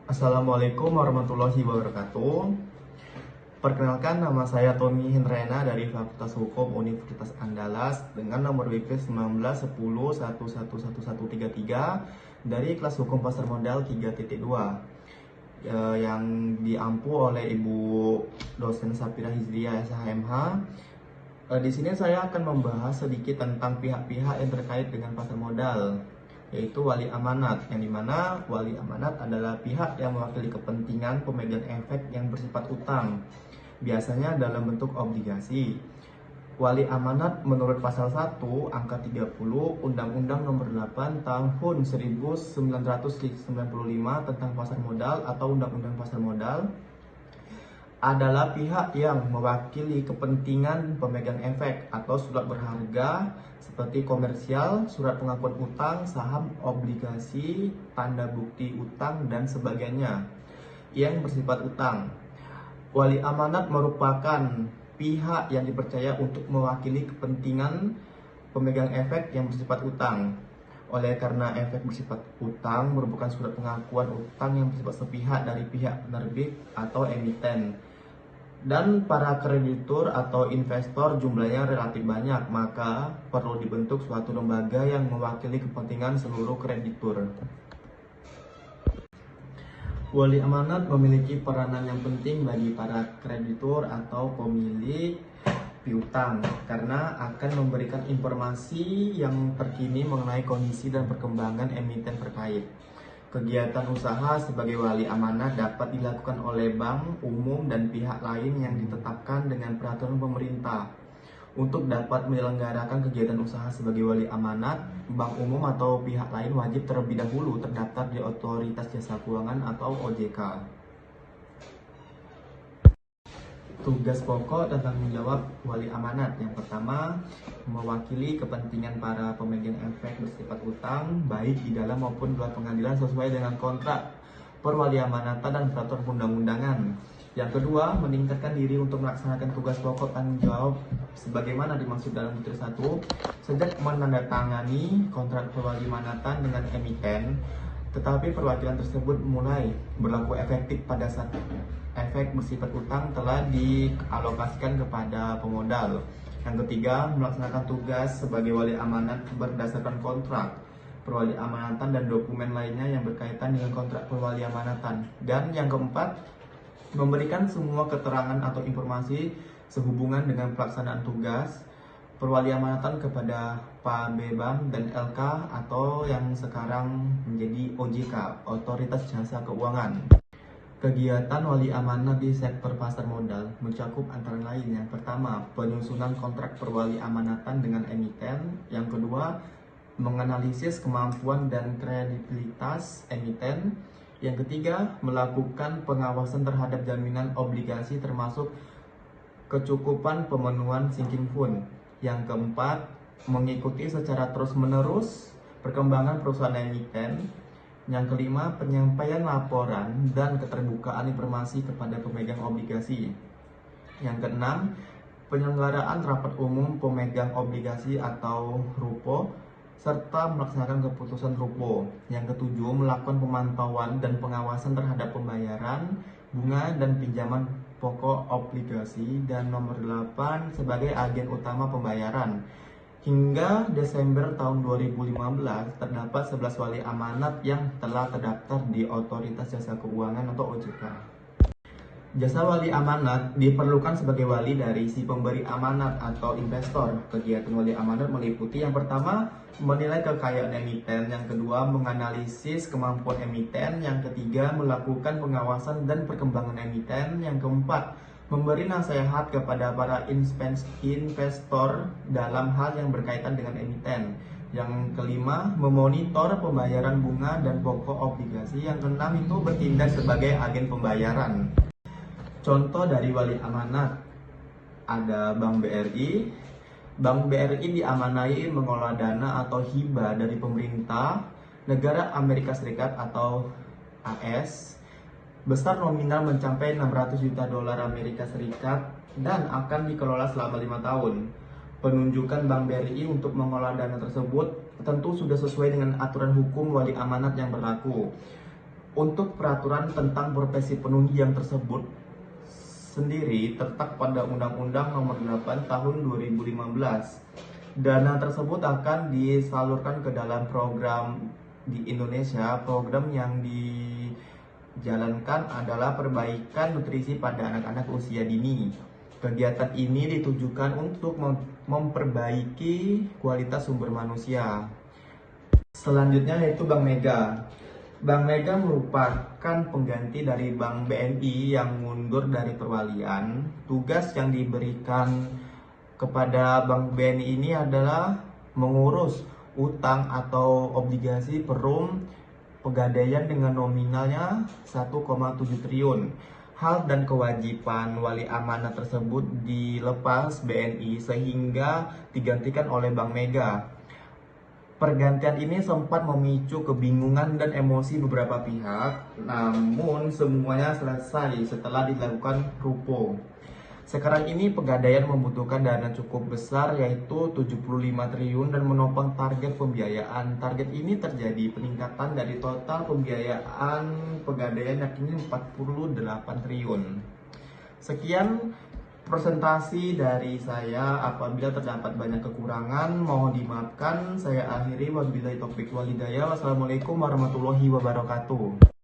Assalamualaikum warahmatullahi wabarakatuh. Perkenalkan, nama saya Tommy Hendrena dari Fakultas Hukum Universitas Andalas dengan nomor WP 1910111133 dari kelas Hukum Pasar Modal 3.2 yang diampu oleh Ibu dosen Sapira Hizriyah SHMH. Di sini saya akan membahas sedikit tentang pihak-pihak yang terkait dengan pasar modal, yaitu wali amanat, yang dimana wali amanat adalah pihak yang mewakili kepentingan pemegang efek yang bersifat utang, biasanya dalam bentuk obligasi. Wali amanat menurut pasal 1 angka 30 Undang-Undang Nomor 8 Tahun 1995 tentang pasar modal atau Undang-Undang Pasar Modal adalah pihak yang mewakili kepentingan pemegang efek atau surat berharga seperti komersial, surat pengakuan utang, saham, obligasi, tanda bukti utang, dan sebagainya yang bersifat utang. Wali amanat merupakan pihak yang dipercaya untuk mewakili kepentingan pemegang efek yang bersifat utang. Oleh karena efek bersifat utang merupakan surat pengakuan utang yang bersifat sepihak dari pihak penerbit atau emiten, dan para kreditur atau investor jumlahnya relatif banyak, maka perlu dibentuk suatu lembaga yang mewakili kepentingan seluruh kreditur. Wali amanat memiliki peranan yang penting bagi para kreditur atau pemilik piutang karena akan memberikan informasi yang terkini mengenai kondisi dan perkembangan emiten terkait. Kegiatan usaha sebagai wali amanat dapat dilakukan oleh bank, umum, dan pihak lain yang ditetapkan dengan peraturan pemerintah. Untuk dapat menyelenggarakan kegiatan usaha sebagai wali amanat, bank umum atau pihak lain wajib terlebih dahulu terdaftar di Otoritas Jasa Keuangan atau OJK. Tugas pokok dan tanggung jawab wali amanat. Yang pertama, mewakili kepentingan para pemegang efek bersifat utang baik di dalam maupun luar pengadilan sesuai dengan kontrak perwaliamanatan dan peraturan perundang-undangan. Yang kedua, meningkatkan diri untuk melaksanakan tugas pokok tanggung jawab sebagaimana dimaksud dalam butir 1 sejak menandatangani kontrak perwaliamanatan dengan emiten, tetapi perwakilan tersebut mulai berlaku efektif pada saat efek bersifat utang telah dialokasikan kepada pemodal. Yang ketiga, melaksanakan tugas sebagai wali amanat berdasarkan kontrak perwaliamanatan dan dokumen lainnya yang berkaitan dengan kontrak perwaliamanatan. Dan yang keempat, memberikan semua keterangan atau informasi sehubungan dengan pelaksanaan tugas perwaliamanatan kepada Pak Bebam dan LK atau yang sekarang menjadi OJK, Otoritas Jasa Keuangan. Kegiatan wali amanat di sektor pasar modal mencakup antara lain: yang pertama, penyusunan kontrak perwali amanatan dengan emiten; yang kedua, menganalisis kemampuan dan kredibilitas emiten; yang ketiga, melakukan pengawasan terhadap jaminan obligasi termasuk kecukupan pemenuhan sinking fund; yang keempat, mengikuti secara terus-menerus perkembangan perusahaan emiten; yang kelima, penyampaian laporan dan keterbukaan informasi kepada pemegang obligasi; yang keenam, penyelenggaraan rapat umum pemegang obligasi atau RUPO serta melaksanakan keputusan RUPO; yang ketujuh, melakukan pemantauan dan pengawasan terhadap pembayaran bunga dan pinjaman pokok obligasi; dan nomor 8, sebagai agen utama pembayaran. Hingga Desember tahun 2015, terdapat 11 wali amanat yang telah terdaftar di Otoritas Jasa Keuangan atau OJK. Jasa wali amanat diperlukan sebagai wali dari si pemberi amanat atau investor. Kegiatan wali amanat meliputi: yang pertama, menilai kekayaan emiten; yang kedua, menganalisis kemampuan emiten; yang ketiga, melakukan pengawasan dan perkembangan emiten; yang keempat, memberi nasihat kepada para investor dalam hal yang berkaitan dengan emiten; yang kelima, memonitor pembayaran bunga dan pokok obligasi; yang keenam itu bertindak sebagai agen pembayaran. Contoh dari wali amanat ada Bank BRI. Bank BRI diamanai mengelola dana atau hibah dari pemerintah negara Amerika Serikat atau AS besar nominal mencapai 600 juta dolar Amerika Serikat dan akan dikelola selama 5 tahun. Penunjukan Bank BRI untuk mengelola dana tersebut tentu sudah sesuai dengan aturan hukum wali amanat yang berlaku. Untuk peraturan tentang profesi penunjang tersebut sendiri terletak pada Undang-Undang Nomor 8 Tahun 2015. Dana tersebut akan disalurkan ke dalam program di Indonesia. Program yang dijalankan adalah perbaikan nutrisi pada anak-anak usia dini. Kegiatan ini ditujukan untuk memperbaiki kualitas sumber manusia. Selanjutnya yaitu Bank Mega. Bank Mega merupakan pengganti dari Bank BNI yang mundur dari perwalian. Tugas yang diberikan kepada Bank BNI ini adalah mengurus utang atau obligasi Perum Pegadaian dengan nominalnya 1,7 triliun. Hak dan kewajiban wali amanat tersebut dilepas BNI sehingga digantikan oleh Bank Mega. Pergantian ini sempat memicu kebingungan dan emosi beberapa pihak, namun semuanya selesai setelah dilakukan rupo. Sekarang ini Pegadaian membutuhkan dana cukup besar yaitu 75 triliun dan menopang target pembiayaan. Target ini terjadi peningkatan dari total pembiayaan Pegadaian yakni 48 triliun. Sekian presentasi dari saya. Apabila terdapat banyak kekurangan mohon dimaafkan. Saya akhiri, wabillahi taufiq wal hidayah. Wassalamualaikum warahmatullahi wabarakatuh.